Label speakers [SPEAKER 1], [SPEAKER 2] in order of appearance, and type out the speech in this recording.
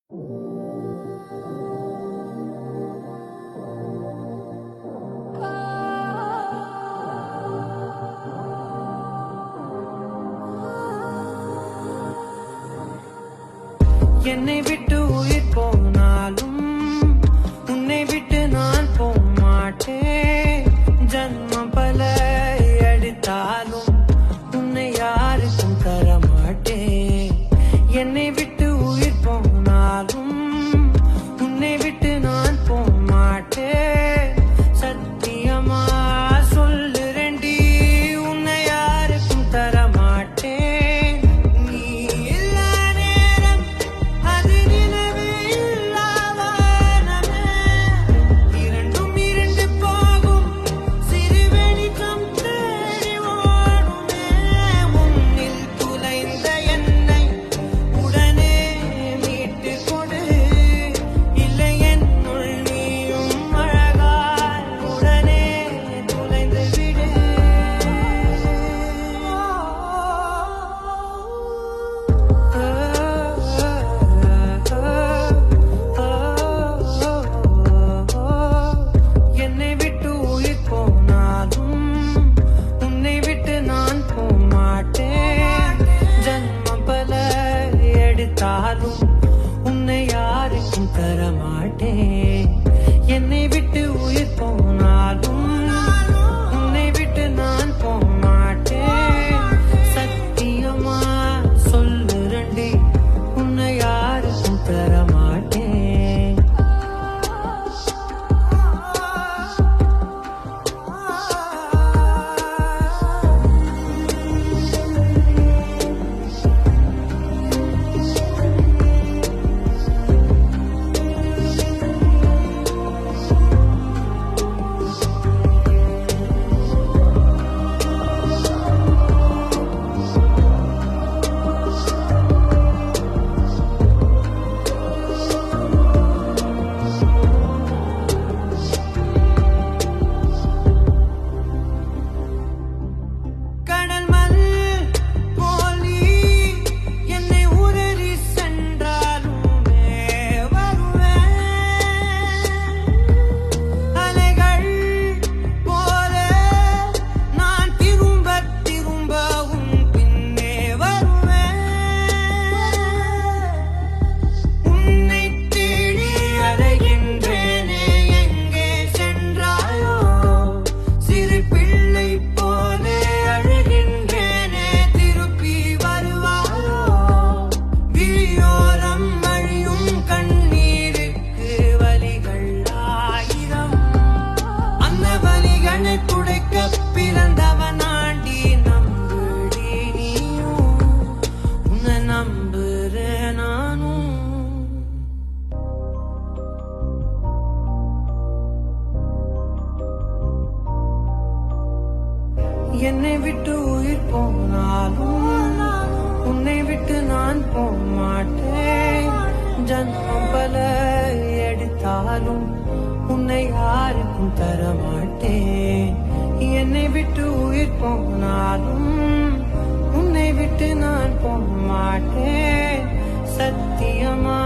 [SPEAKER 1] என்னை விட்டு உயிர் போனாலும் உன்னை விட்டு நான் போக மாட்டேன். ஜன்மம் பல எடுத்தாலும் உன்னை யாருக்கும் தர மாட்டேன். என்னை விட்டு உயிர் போனாலும் உன்னை விட்டு நான் போக மாட்டேன். சத்தியமா சொல்லுறேன்டி, உன்னை யாருக்கும் தர மாட்டேன். நீ இல்லா நேரம் அது நிலவே இல்லா வானமே. இரண்டும் இரண்டு போகும் சிறு வெளிச்சம் தேடி ஓடுமே. உன்னில் துளைந்த என்னை உடனே மீட்டு கொடு. இல்லை என்னுள் நீயும் அழகாய் உடனே துளைந்து விடு. என்னை விட்டு உயிர் போனாலும் உன்னை விட்டு நான் போக மாட்டேன். ஜன்மம் பல எடுத்தாலும் உன்னை யாருக்கும் தர மாட்டேன். என்னை விட்டு உயிர் போனாலும் உன்னை விட்டு நான் போக மாட்டேன். சத்தியமா சொல்லுறேன்டி, உன்னை யாருக்கும் தர மாட்டேன். கடல் மண் போல் நீ என்னை உதறி சென்றாலுமே வருவேன். அலைகள் போல நான் திரும்ப திரும்ப உன் பின்னே வருவேன். உன்னை தேடி அலைகின்றேனே, எங்கே சென்றாயோ? சிறு பிள்ளை போலே அழுகின்றேனே, திருப்பி வருவாயோ? விழியோரம் வழியும் கண்ணீருக்கு வலிகள் ஆயிரம். அந்த வலிகளை துடைக்க பிறந்தவனாண்டி, நம்புடி நீயும், உன்னை நம்புறேன் நானும். என்னை விட்டு உயிர் போனாலும் உன்னை விட்டு நான் போக மாட்டேன். ஜன்மம் பல எடுத்தாலும் உன்னை யாருக்கும் தர மாட்டேன். என்னை விட்டு உயிர் போனாலும் உன்னை விட்டு நான் போக மாட்டேன். சத்தியமா